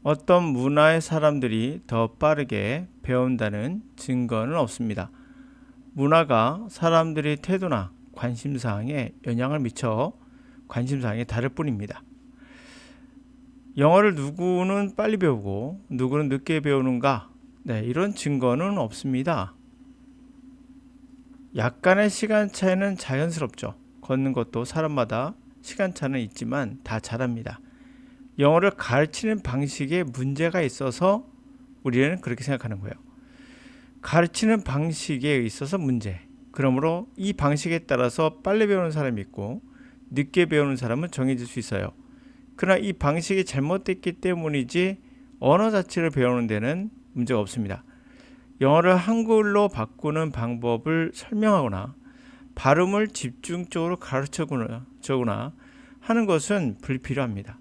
어떤 문화의 사람들이 더 빠르게 배운다는 증거는 없습니다. 문화가 사람들의 태도나 관심사항에 영향을 미쳐 관심사항이 다를 뿐입니다. 영어를 누구는 빨리 배우고 누구는 늦게 배우는가? 네, 이런 증거는 없습니다. 약간의 시간 차이는 자연스럽죠. 걷는 것도 사람마다 시간차는 있지만 다 잘합니다. 영어를 가르치는 방식에 문제가 있어서 우리는 그렇게 생각하는 거예요. 가르치는 방식에 있어서 문제. 그러므로 이 방식에 따라서 빨리 배우는 사람이 있고 늦게 배우는 사람은 정해질 수 있어요. 그러나 이 방식이 잘못됐기 때문이지 언어 자체를 배우는 데는 문제가 없습니다. 영어를 한글로 바꾸는 방법을 설명하거나 발음을 집중적으로 가르쳐주거나 하는 것은 불필요합니다.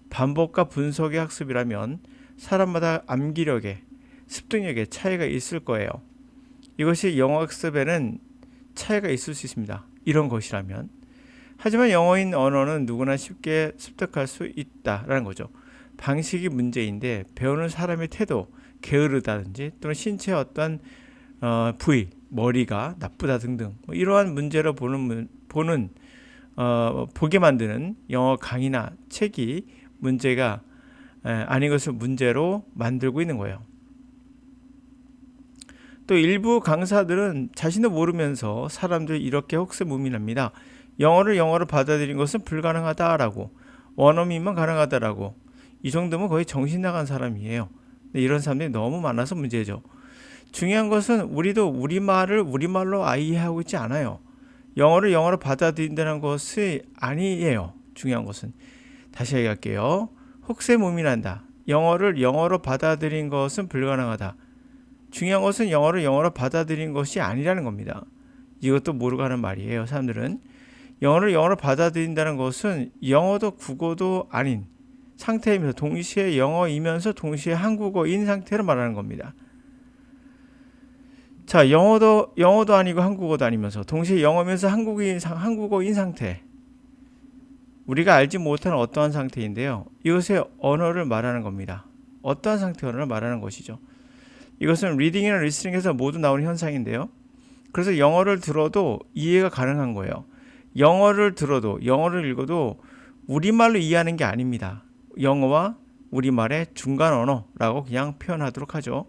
반복과 분석의 학습이라면 사람마다 암기력에, 습득력에 차이가 있을 거예요. 이것이 영어 학습에는 차이가 있을 수 있습니다. 이런 것이라면. 하지만 영어인 언어는 누구나 쉽게 습득할 수 있다라는 거죠. 방식이 문제인데 배우는 사람의 태도, 게으르다든지 또는 신체의 어떤 부위, 머리가 나쁘다 등등 이러한 문제로 보게 만드는 영어 강의나 책이 문제가 아닌 것을 문제로 만들고 있는 거예요. 또 일부 강사들은 자신도 모르면서 사람들이 이렇게 혹세무민합니다. 영어를 영어로 받아들인 것은 불가능하다라고, 원어민만 가능하다라고. 이 정도면 거의 정신 나간 사람이에요. 이런 사람들이 너무 많아서 문제죠. 중요한 것은 우리도 우리말을 우리말로 이해하고 있지 않아요. 영어를 영어로 받아들인다는 것이 아니에요. 중요한 것은. 다시 얘기할게요. 혹세무민한다. 영어를 영어로 받아들인 것은 불가능하다. 중요한 것은 영어를 영어로 받아들인 것이 아니라는 겁니다. 이것도 모르고 하는 말이에요. 사람들은 영어를 영어로 받아들인다는 것은 영어도 국어도 아닌 상태이면서 동시에 영어이면서 동시에 한국어인 상태를 말하는 겁니다. 자, 영어도 아니고 한국어도 아니면서 동시에 영어면서 한국어인 상태. 우리가 알지 못하는 어떠한 상태인데요. 이것의 언어를 말하는 겁니다. 어떠한 상태의 언어를 말하는 것이죠. 이것은 리딩이나 리스닝에서 모두 나오는 현상인데요. 그래서 영어를 들어도 이해가 가능한 거예요. 영어를 들어도 영어를 읽어도 우리말로 이해하는 게 아닙니다. 영어와 우리말의 중간 언어라고 그냥 표현하도록 하죠.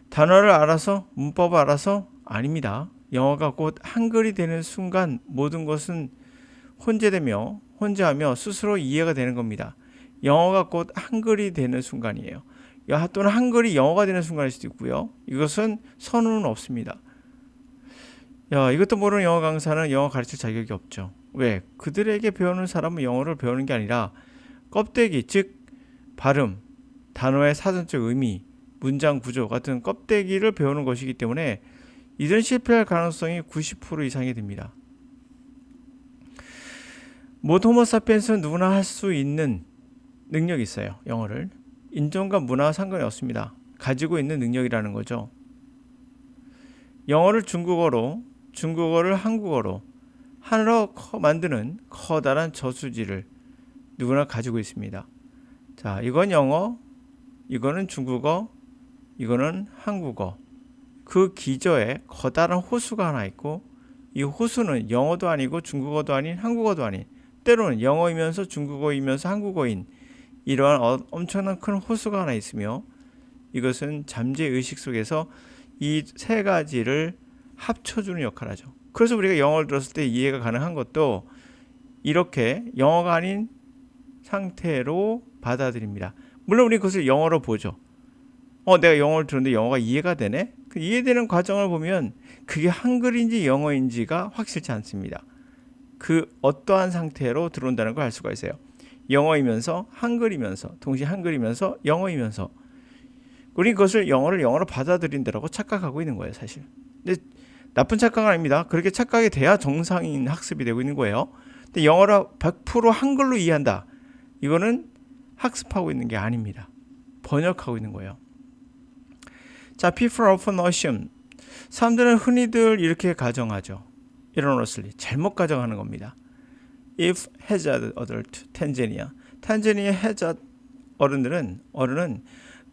단어를 알아서 문법을 알아서 아닙니다. 영어가 곧 한글이 되는 순간 모든 것은 혼재하며 스스로 이해가 되는 겁니다. 영어가 곧 한글이 되는 순간이에요. 또는 한글이 영어가 되는 순간일 수도 있고요. 이것은 선언은 없습니다. 이것도 모르는 영어 강사는 영어 가르칠 자격이 없죠. 왜? 그들에게 배우는 사람은 영어를 배우는 게 아니라 껍데기, 즉 발음, 단어의 사전적 의미, 문장 구조 같은 껍데기를 배우는 것이기 때문에 이들은 실패할 가능성이 90% 이상이 됩니다. 모든 호모사피엔스는 누구나 할 수 있는 능력이 있어요. 영어를. 인종과 문화와 상관이 없습니다. 가지고 있는 능력이라는 거죠. 영어를 중국어로, 중국어를 한국어로 하나로 만드는 커다란 저수지를 누구나 가지고 있습니다. 자, 이건 영어, 이거는 중국어, 이거는 한국어. 그 기저에 커다란 호수가 하나 있고 이 호수는 영어도 아니고 중국어도 아닌 한국어도 아닌 때로는 영어이면서 중국어이면서 한국어인 이러한 엄청난 큰 호수가 하나 있으며 이것은 잠재의식 속에서 이 세 가지를 합쳐주는 역할을 하죠. 그래서 우리가 영어를 들었을 때 이해가 가능한 것도 이렇게 영어가 아닌 상태로 받아들입니다. 물론 우리 그것을 영어로 보죠. 내가 영어를 들었는데 영어가 이해가 되네? 그 이해되는 과정을 보면 그게 한글인지 영어인지가 확실치 않습니다. 그 어떠한 상태로 들어온다는 걸 알 수가 있어요. 영어이면서 한글이면서 동시에 한글이면서 영어이면서 우리 그것을 영어를 영어로 받아들인다라고 착각하고 있는 거예요, 사실. 근데 나쁜 착각은 아닙니다. 그렇게 착각이 돼야 정상인 학습이 되고 있는 거예요. 근데 영어를 100% 한글로 이해한다. 이거는 학습하고 있는 게 아닙니다. 번역하고 있는 거예요. 자, people often assume. 사람들은 흔히들 이렇게 가정하죠. erroneously. 잘못 가정하는 겁니다. If hazard alert, Tanzania. 탄자니아 해저드 어른은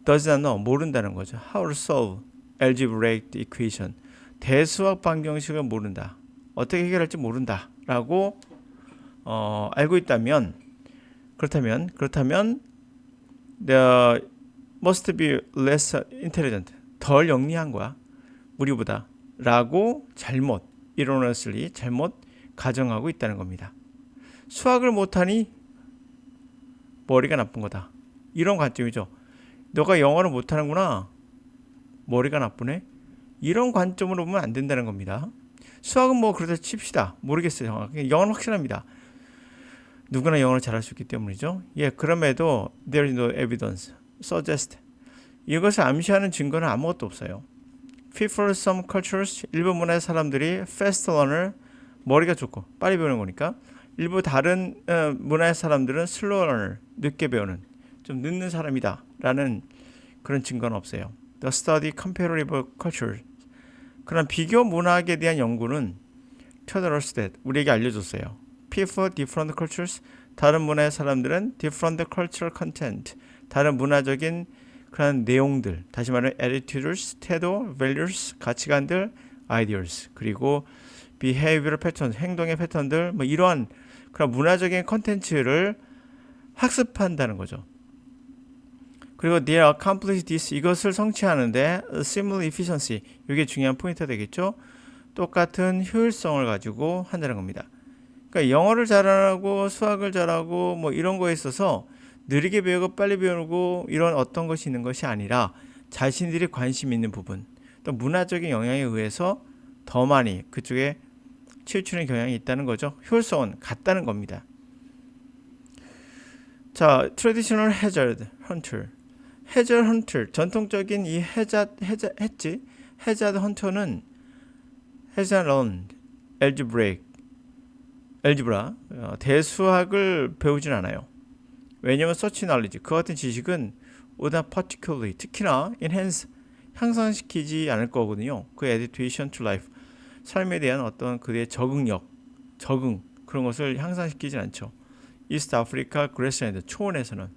does not know, 모른다는 거죠. How to solve algebraic equation. 대수학 방정식을 모른다. 어떻게 해결할지 모른다. 라고 알고 있다면 그렇다면 the must be less intelligent. 덜 영리한 거야. 우리보다. 라고 erroneously 잘못 가정하고 있다는 겁니다. 수학을 못하니 머리가 나쁜 거다. 이런 관점이죠. 너가 영어를 못하는구나. 머리가 나쁘네. 이런 관점으로 보면 안 된다는 겁니다. 수학은 뭐 그러다 칩시다. 모르겠어요. 정확히. 영어는 확실합니다. 누구나 영어를 잘할 수 있기 때문이죠. 예, 그럼에도 there is no evidence, suggest. 이것을 암시하는 증거는 아무것도 없어요. For some cultures, 일부 문화의 사람들이 fast learner, 머리가 좋고 빨리 배우는 거니까. 일부 다른 문화의 사람들은 slow learner, 늦게 배우는, 좀 늦는 사람이다 라는 그런 증거는 없어요. The study comparative culture. 그런 비교 문학에 대한 연구는 taught us that, 우리에게 알려줬어요. People different cultures, 다른 문화의 사람들은 different cultural content, 다른 문화적인 그런 내용들, 다시 말해 attitudes, 태도, values, 가치관들, ideas, 그리고 behavioral patterns, 행동의 패턴들, 뭐 이러한 그런 문화적인 컨텐츠를 학습한다는 거죠. 그리고 they accomplish this, 이것을 성취하는데 similar efficiency, 이게 중요한 포인트가 되겠죠. 똑같은 효율성을 가지고 한다는 겁니다. 그러니까 영어를 잘하고 수학을 잘하고 뭐 이런 거에 있어서 느리게 배우고 빨리 배우고 이런 어떤 것이 있는 것이 아니라 자신들이 관심 있는 부분, 또 문화적인 영향에 의해서 더 많이 그쪽에 치우치는 경향이 있다는 거죠. 효율성은 같다는 겁니다. 자, traditional hazard hunter. hazard hunter, 전통적인 이 hazard hunter는 hazard learned algebra, 대수학을 배우진 않아요. 왜냐하면 such knowledge, 그 같은 지식은 would not particularly, 특히나 enhance, 향상시키지 않을 거거든요. 그 adaptation to life, 삶에 대한 어떤 그의 적응 그런 것을 향상시키진 않죠. East Africa, Graceland, 초원에서는.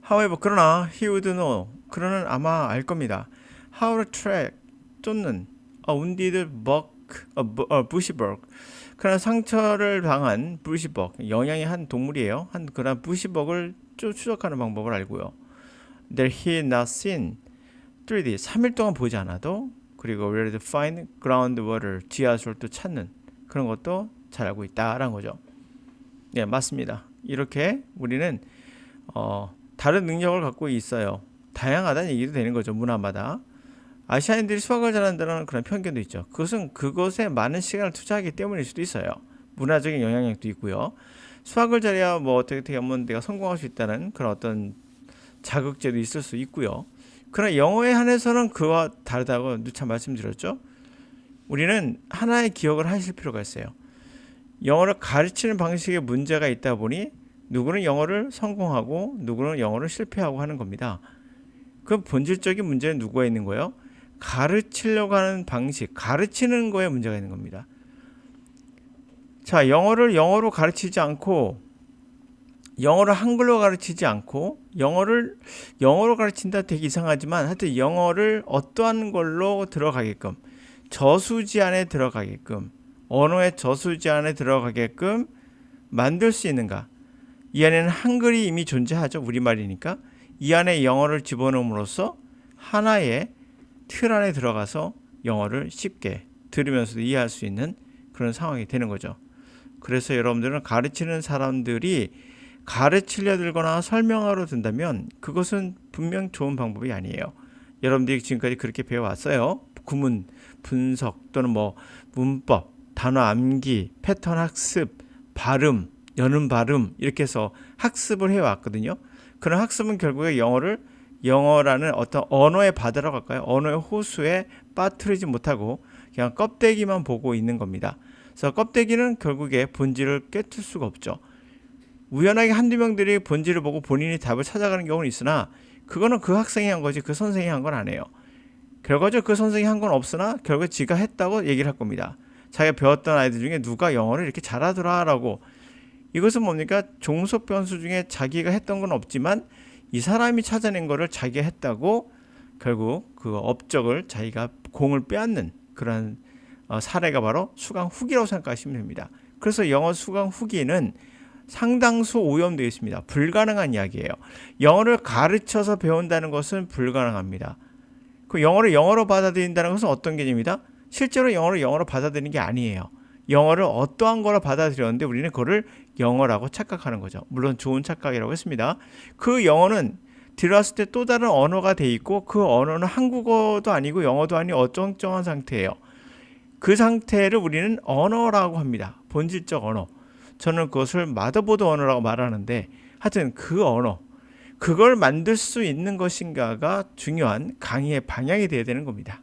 However, 그러나 he would know, 그러는 아마 알 겁니다. How to track, 쫓는 a wounded bushbuck, 그런 상처를 당한 부시벅, 영양이 한 동물이에요. 한 그런 부시벅을 추적하는 방법을 알고요. That he had not seen 3D, 3일 동안 보지 않아도, 그리고 where to find groundwater, 지하수를 또 찾는 그런 것도 잘 알고 있다라는 거죠. 네, 맞습니다. 이렇게 우리는 다른 능력을 갖고 있어요. 다양하다는 얘기도 되는 거죠. 문화마다. 아시아인들이 수학을 잘한다는 그런 편견도 있죠. 그것은 그것에 많은 시간을 투자하기 때문일 수도 있어요. 문화적인 영향력도 있고요. 수학을 잘해야 뭐 어떻게 하면 내가 성공할 수 있다는 그런 어떤 자극제도 있을 수 있고요. 그러나 영어에 한해서는 그와 다르다고 누차 말씀드렸죠. 우리는 하나의 기억을 하실 필요가 있어요. 영어를 가르치는 방식에 문제가 있다 보니 누구는 영어를 성공하고 누구는 영어를 실패하고 하는 겁니다. 그 본질적인 문제는 누구가 있는 거예요? 가르치려고 하는 방식, 가르치는 거에 문제가 있는 겁니다. 자, 영어를 영어로 가르치지 않고, 영어를 한글로 가르치지 않고, 영어를 영어로 가르친다 되게 이상하지만 하여튼 영어를 어떠한 걸로 들어가게끔, 저수지 안에 들어가게끔, 언어의 저수지 안에 들어가게끔 만들 수 있는가? 이 안에는 한글이 이미 존재하죠. 우리말이니까. 이 안에 영어를 집어넣음으로써 하나의 틀 안에 들어가서 영어를 쉽게 들으면서도 이해할 수 있는 그런 상황이 되는 거죠. 그래서 여러분들은 가르치는 사람들이 가르치려 들거나 설명하러 든다면 그것은 분명 좋은 방법이 아니에요. 여러분들이 지금까지 그렇게 배워왔어요. 구문, 분석 또는 뭐 문법, 단어 암기, 패턴 학습, 발음, 여는 발음 이렇게 해서 학습을 해왔거든요. 그런 학습은 결국에 영어라는 어떤 언어의 바다라고 할까요? 언어의 호수에 빠뜨리지 못하고 그냥 껍데기만 보고 있는 겁니다. 그래서 껍데기는 결국에 본질을 깨뜨릴 수가 없죠. 우연하게 한두 명들이 본질을 보고 본인이 답을 찾아가는 경우는 있으나 그거는 그 학생이 한 거지 그 선생이 한 건 아니에요. 결과적으로 그 선생이 한 건 없으나 결국에 지가 했다고 얘기를 할 겁니다. 자기가 배웠던 아이들 중에 누가 영어를 이렇게 잘하더라라고 이것은 뭡니까? 종속 변수 중에 자기가 했던 건 없지만 이 사람이 찾아낸 거를 자기가 했다고 결국 그 업적을 자기가 공을 빼앗는 그런 사례가 바로 수강 후기라고 생각하시면 됩니다. 그래서 영어 수강 후기는 상당수 오염되어 있습니다. 불가능한 이야기예요. 영어를 가르쳐서 배운다는 것은 불가능합니다. 그 영어를 영어로 받아들인다는 것은 어떤 개념이다? 실제로 영어를 영어로 받아들이는 게 아니에요. 영어를 어떠한 거로 받아들였는데 우리는 그거를 영어라고 착각하는 거죠. 물론 좋은 착각이라고 했습니다. 그 영어는 들어왔을 때 또 다른 언어가 돼 있고 그 언어는 한국어도 아니고 영어도 아니고 어정쩡한 상태예요. 그 상태를 우리는 언어라고 합니다. 본질적 언어. 저는 그것을 마더보드 언어라고 말하는데 하여튼 그 언어, 그걸 만들 수 있는 것인가가 중요한 강의의 방향이 되어야 되는 겁니다.